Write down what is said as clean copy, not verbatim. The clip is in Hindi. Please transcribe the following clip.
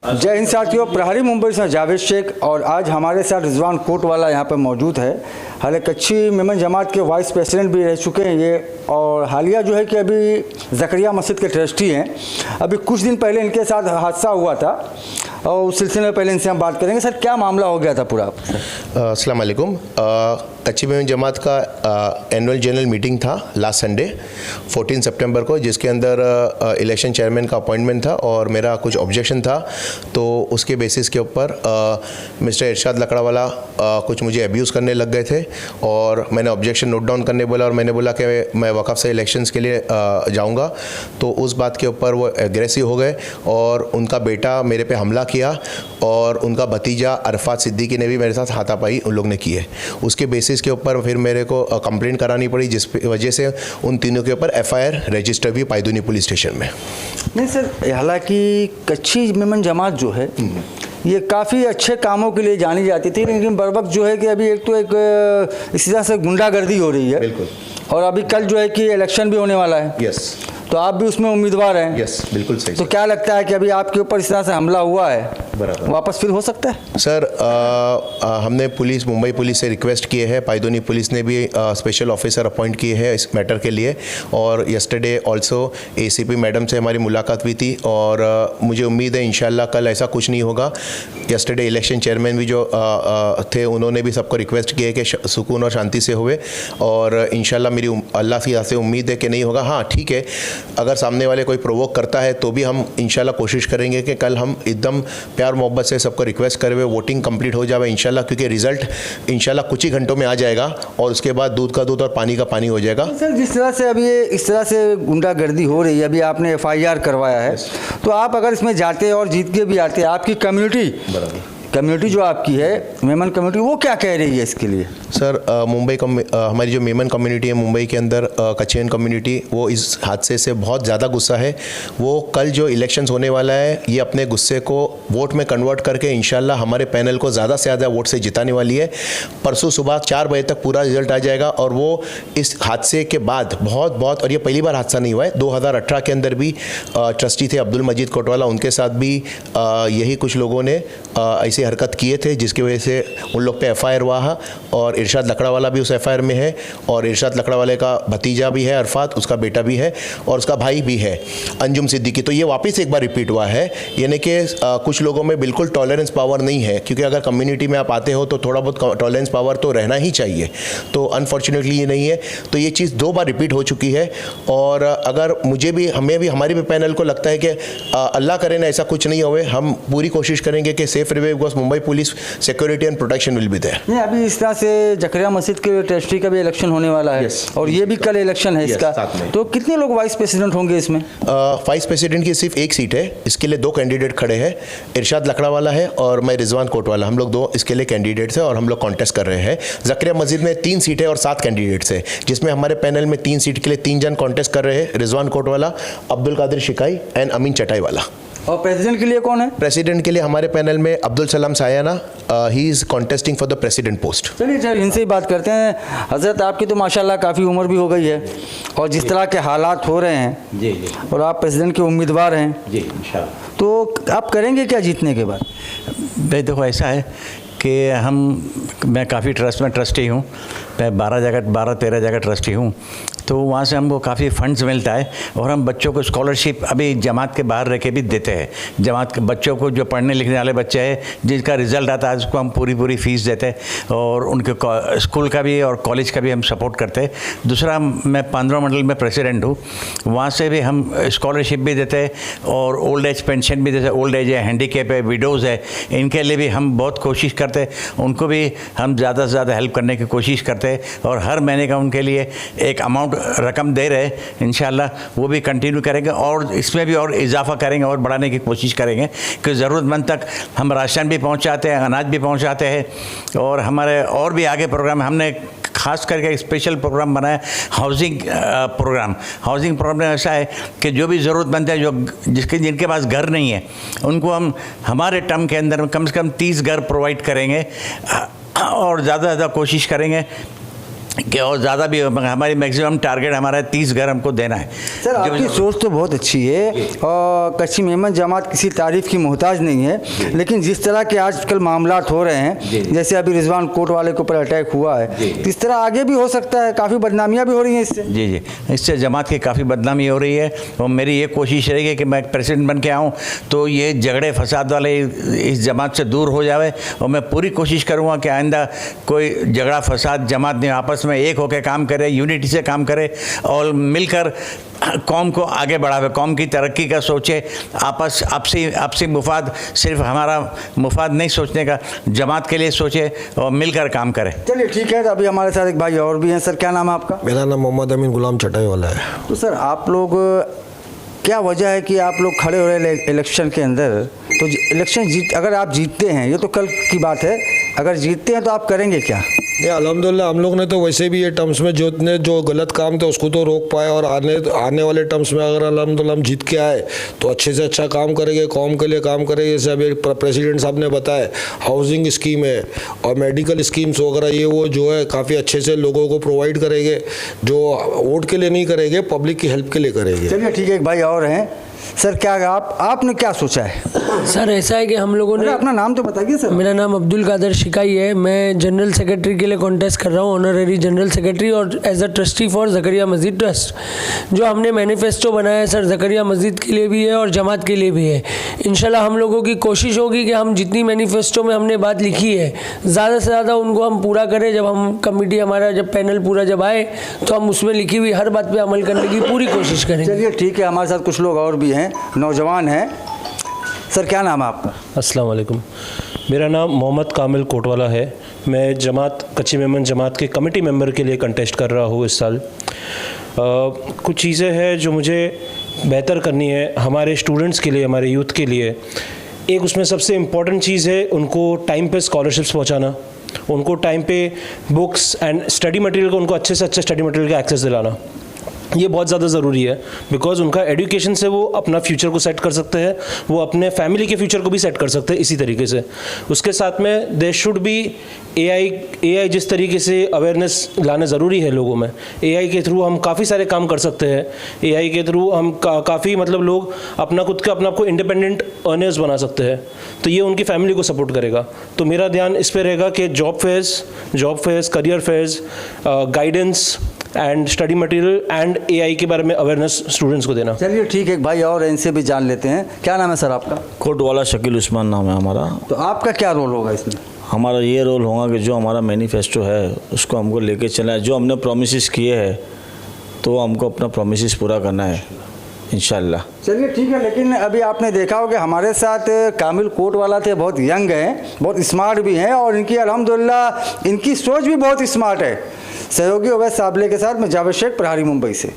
जय हिंद साथियों, प्रहरी मुंबई से जावेद शेख और आज हमारे साथ रिजवान कोटवाला यहाँ पर मौजूद है। हालांकि कच्ची मेमन जमात के वाइस प्रेसिडेंट भी रह चुके हैं ये, और हालिया जो है कि अभी ज़करिया मस्जिद के ट्रस्टी हैं। अभी कुछ दिन पहले इनके साथ हादसा हुआ था और उस सिलसिले में पहले इनसे हम बात करेंगे। सर, क्या मामला हो गया था पूरा? अस्सलाम वालेकुम। कच्ची मेमन जमात का एनुअल जनरल मीटिंग था लास्ट संडे 14 सितंबर को, जिसके अंदर इलेक्शन चेयरमैन का अपॉइंटमेंट था और मेरा कुछ ऑब्जेक्शन था। तो उसके बेसिस के ऊपर मिस्टर इरशाद लकड़ावाला कुछ मुझे अब्यूज़ करने लग गए थे और मैंने ऑब्जेक्शन नोट डाउन करने बोला और मैंने बोला कि मैं वक़्फ़ से इलेक्शंस के लिए जाऊंगा। तो उस बात के ऊपर वो एग्रेसिव हो गए और उनका बेटा मेरे पे हमला किया और उनका भतीजा अरफात सिद्दीकी ने भी मेरे साथ हाथापाई उन लोग ने की है। उसके बेसिस के ऊपर फिर मेरे को कंप्लेंट करानी पड़ी, जिस वजह से उन तीनों के ऊपर FIR रजिस्टर भी पायदूनी पुलिस स्टेशन में। नहीं सर, हालांकि कच्ची मेमन जमात जो है ये काफ़ी अच्छे कामों के लिए जानी जाती थी, लेकिन बर वक्त जो है कि अभी एक इसी तरह से गुंडागर्दी हो रही है। बिल्कुल। और अभी कल जो है कि इलेक्शन भी होने वाला है। यस। तो आप भी उसमें उम्मीदवार हैं। यस, बिल्कुल सही। तो क्या लगता है कि अभी आपके ऊपर इस तरह से हमला हुआ है, बराबर वापस फिर हो सकता है? सर, हमने मुंबई पुलिस से रिक्वेस्ट किए हैं, पायदूनी पुलिस ने भी स्पेशल ऑफिसर अपॉइंट किए हैं इस मैटर के लिए। और यस्टरडे ऑल्सो ACP मैडम से हमारी मुलाकात हुई थी और मुझे उम्मीद है इंशाल्लाह कल ऐसा कुछ नहीं होगा। यस्टरडे इलेक्शन चेयरमैन भी जो थे उन्होंने भी सबको रिक्वेस्ट किया कि सुकून और शांति से हुए, और इंशाल्लाह मेरी अल्लाह की से उम्मीद है कि नहीं होगा। हाँ ठीक है, अगर सामने वाले कोई प्रोवोक करता है तो भी हम इंशाल्लाह कोशिश करेंगे कि कल हम एकदम प्यार मोहब्बत से सबको रिक्वेस्ट करे हुए वोटिंग कंप्लीट हो जाए इंशाल्लाह, क्योंकि रिजल्ट इंशाल्लाह कुछ ही घंटों में आ जाएगा और उसके बाद दूध का दूध और पानी का पानी हो जाएगा। सर, जिस तरह से अभी इस तरह से गुंडागर्दी हो रही है, अभी आपने FIR करवाया है, तो आप अगर इसमें जाते और जीत के भी आते, आपकी कम्युनिटी जो आपकी है मेमन कम्युनिटी, वो क्या कह रही है इसके लिए? सर, हमारी जो मेमन कम्युनिटी है मुंबई के अंदर, कच्चीन कम्युनिटी, वो इस हादसे से बहुत ज़्यादा गुस्सा है। वो कल जो इलेक्शंस होने वाला है ये अपने गुस्से को वोट में कन्वर्ट करके इंशाल्लाह हमारे पैनल को ज़्यादा से ज़्यादा वोट से जिताने वाली है। परसों सुबह 4 बजे तक पूरा रिजल्ट आ जाएगा और वो इस हादसे के बाद बहुत और ये पहली बार हादसा नहीं हुआ है, 2018 के अंदर भी ट्रस्टी थे अब्दुल मजीद कोटवाला, उनके साथ भी यही कुछ लोगों ने ऐसे हरकत किए थे जिसकी वजह से उन लोग पे FIR हुआ है। और इरशाद लकड़ावाला भी उस FIR में है और इरशाद लकड़ावाले का भतीजा भी है अरफात, उसका बेटा भी है और उसका भाई भी है अंजुम सिद्दीकी। तो ये वापस एक बार रिपीट हुआ है, यानी कि कुछ लोगों में बिल्कुल टॉलरेंस पावर नहीं है, क्योंकि अगर कम्युनिटी में आप आते हो तो थोड़ा बहुत टॉलरेंस पावर तो रहना ही चाहिए। तो अनफॉर्चुनेटली ये नहीं है। तो ये चीज़ 2 बार रिपीट हो चुकी है और अगर हमें भी हमारे भी पैनल को लगता है कि अल्लाह करे ना ऐसा कुछ नहीं होवे, हम पूरी कोशिश करेंगे कि सेफ रहे, because Mumbai police security and protection will be there. नहीं, अभी इस तरह से ज़करिया मस्जिद के ट्रस्टी का भी इलेक्शन होने वाला है। और ये भी कल इलेक्शन है इसका। तो कितने लोग वाइस प्रेसिडेंट होंगे इसमें? वाइस प्रेसिडेंट की सिर्फ एक सीट है, इसके लिए 2 कैंडिडेट खड़े हैं, इरशाद लकड़ावाला है और मैं रिजवान कोटवाला, हम लोग 2 इसके लिए कैंडिडेट्स हैं और हम लोग कॉन्टेस्ट कर रहे हैं। ज़करिया मस्जिद में 3 सीटें और 7 कैंडिडेट्स हैं, जिसमें हमारे पैनल में 3 सीट के लिए 3 जन कॉन्टेस्ट कर रहे हैं, रिजवान कोटवाला, अब्दुल कादिर शिकाई एंड अमीन चटाईवाला। और प्रेसिडेंट के लिए कौन है? प्रेसिडेंट के लिए हमारे पैनल में Abdul Salam Sayana, he is contesting for the president post. चलिए इनसे ही बात करते हैं। हज़रत, आपकी तो माशाल्लाह काफ़ी उम्र भी हो गई है और जिस तरह के हालात हो रहे हैं जी और आप प्रेसिडेंट के उम्मीदवार हैं जी इंशाल्लाह, तो आप करेंगे क्या जीतने के बाद? भाई देखो, ऐसा है कि मैं काफ़ी ट्रस्ट में ट्रस्टी हूँ, मैं 12-13 जगह ट्रस्टी हूँ। तो वहाँ से हमको काफ़ी फंड्स मिलता है और हम बच्चों को स्कॉलरशिप अभी जमात के बाहर रह के भी देते हैं। जमात के बच्चों को, जो पढ़ने लिखने वाले बच्चे हैं जिसका रिज़ल्ट आता है, उसको हम पूरी फ़ीस देते हैं और उनके स्कूल का भी और कॉलेज का भी हम सपोर्ट करते हैं। दूसरा, मैं 15 मंडल में प्रेसिडेंट हूँ, वहाँ से भी हम स्कॉलरशिप भी देते हैं और ओल्ड एज पेंशन भी देते हैं। ओल्ड एज है, हैंडीकैप है, विडोज़ है, इनके लिए भी हम बहुत कोशिश करते हैं, उनको भी हम ज़्यादा से ज़्यादा हेल्प करने की कोशिश करते हैं और हर महीने का उनके लिए एक अमाउंट रकम दे रहे हैं। इंशाल्लाह वो भी कंटिन्यू करेंगे और इसमें भी और इजाफा करेंगे और बढ़ाने की कोशिश करेंगे कि ज़रूरतमंद तक हम राशन भी पहुंचाते हैं, अनाज भी पहुंचाते हैं और हमारे और भी आगे प्रोग्राम हमने खास करके एक स्पेशल प्रोग्राम बनाया, हाउसिंग प्रोग्राम में ऐसा है कि जो भी ज़रूरतमंद है, जिनके पास घर नहीं है, उनको हम हमारे टर्म के अंदर कम से कम 30 घर प्रोवाइड करेंगे और ज़्यादा से ज़्यादा कोशिश करेंगे कि और ज़्यादा भी हमारी मैक्सिमम टारगेट हमारा 30 घर हमको देना है। सर आपकी सोच तो बहुत अच्छी है और कच्ची मेमन जमात किसी तारीफ़ की मोहताज नहीं है, लेकिन जिस तरह के आजकल मामलात हो रहे हैं, जैसे अभी रिजवान कोट वाले के ऊपर अटैक हुआ है, तो इस तरह आगे भी हो सकता है, काफ़ी बदनामियाँ भी हो रही हैं इससे। जी, इससे जमात की काफ़ी बदनामी हो रही है और मेरी ये कोशिश रहेगी कि मैं प्रेसिडेंट बन के आऊँ तो ये झगड़े फसाद वाले इस जमात से दूर हो जाए और मैं पूरी कोशिश करूँगा कि आइंदा कोई झगड़ा फसाद जमात नहीं, आपस में एक होकर काम करे, यूनिटी से काम करे और मिलकर कौम को आगे बढ़ावे, कौम की तरक्की का सोचे, आपसी मुफाद, सिर्फ हमारा मुफाद नहीं सोचने का, जमात के लिए सोचे और मिलकर काम करे। चलिए ठीक है, तो अभी हमारे साथ एक भाई और भी हैं। सर क्या नाम है आपका? मेरा नाम मोहम्मद अमीन गुलाम चटाई वाला है। तो सर आप लोग, क्या वजह है कि आप लोग खड़े हो रहे इलेक्शन के अंदर? तो इलेक्शन अगर आप जीतते हैं, ये तो कल की बात है, अगर जीतते हैं तो आप करेंगे क्या? नहीं, अल्हम्दुलिल्लाह हम लोग ने तो वैसे भी ये टर्म्स में जो गलत काम थे उसको तो रोक पाए, और आने वाले टर्म्स में अगर अल्हम्दुलिल्लाह हम जीत के आए तो अच्छे से अच्छा काम करेंगे, कौम के लिए काम करेंगे। जैसे अभी प्रेसिडेंट साहब ने बताया, हाउसिंग स्कीम है और मेडिकल स्कीम्स वगैरह, ये वो जो है काफ़ी अच्छे से लोगों को प्रोवाइड करेंगे, जो वोट के लिए नहीं करेंगे, पब्लिक की हेल्प के लिए करेंगे। चलिए ठीक है, एक भाई और हैं। सर क्या आपने क्या सोचा है? सर ऐसा है कि हम लोगों ने, अपना नाम तो बताइए सर। मेरा नाम अब्दुल कादर शिकाई है, मैं जनरल सेक्रेटरी के लिए कॉन्टेस्ट कर रहा हूँ, ऑनररी जनरल सेक्रेटरी और as a trustee for Zakaria Masjid trust. जो हमने मैनिफेस्टो बनाया है सर, ज़करिया मस्जिद के लिए भी है और जमात के लिए भी है। इंशाल्लाह हम लोगों की कोशिश होगी कि हम जितनी मैनिफेस्टो में हमने बात लिखी है, ज़्यादा से ज़्यादा उनको हम पूरा करें। जब हम कमेटी, हमारा जब पैनल पूरा जब आए तो हम उसमें लिखी हुई हर बात पर अमल करने की पूरी कोशिश करेंगे। चलिए ठीक है, हमारे साथ कुछ लोग और भी हैं, नौजवान हैं। सर क्या नाम है आपका? अस्सलाम वालेकुम, मेरा नाम मोहम्मद कामिल कोटवाला है। मैं जमात कच्ची मेमन जमात के कमेटी मेंबर के लिए कंटेस्ट कर रहा हूँ इस साल। कुछ चीज़ें हैं जो मुझे बेहतर करनी है हमारे स्टूडेंट्स के लिए, हमारे यूथ के लिए। एक उसमें सबसे इम्पॉर्टेंट चीज़ है उनको टाइम पे स्कॉलरशिप्स पहुँचाना, उनको टाइम पे बुक्स एंड स्टडी मटेरियल को, उनको अच्छे से अच्छे स्टडी मटेरियल का एक्सेस दिलाना। ये बहुत ज़्यादा ज़रूरी है, बिकॉज उनका एजुकेशन से वो अपना फ्यूचर को सेट कर सकते हैं, वो अपने फैमिली के फ्यूचर को भी सेट कर सकते हैं इसी तरीके से। उसके साथ में देयर शुड बी एआई जिस तरीके से अवेयरनेस लाना ज़रूरी है लोगों में। एआई के थ्रू हम काफ़ी सारे काम कर सकते हैं। एआई के थ्रू हम काफ़ी मतलब लोग अपना खुद का अपना आपको इंडिपेंडेंट अर्नर्स बना सकते हैं, तो ये उनकी फैमिली को सपोर्ट करेगा। तो मेरा ध्यान इस पर रहेगा कि job fairs, career fairs, guidance and study material and AI के बारे में अवेयरनेस स्टूडेंट्स को देना। चलिए ठीक है, एक भाई और इनसे भी जान लेते हैं। क्या नाम है सर आपका? कोटवाला शकील उस्मान नाम है हमारा। तो आपका क्या रोल होगा इसमें? हमारा ये रोल होगा कि जो हमारा मैनिफेस्टो है उसको हमको लेके चलना है। जो हमने प्रोमिस किए हैं तो हमको अपना प्रोमिस पूरा करना है इंशाल्लाह। चलिए ठीक है, लेकिन अभी आपने देखा होगा हमारे साथ कामिल कोटवाला थे, बहुत यंग हैं, बहुत स्मार्ट भी हैं और इनकी अल्हम्दुलिल्लाह इनकी सोच भी बहुत स्मार्ट है। सहयोगी अवैध साबले के साथ मैं जावेद शेख, प्रहारी मुंबई से।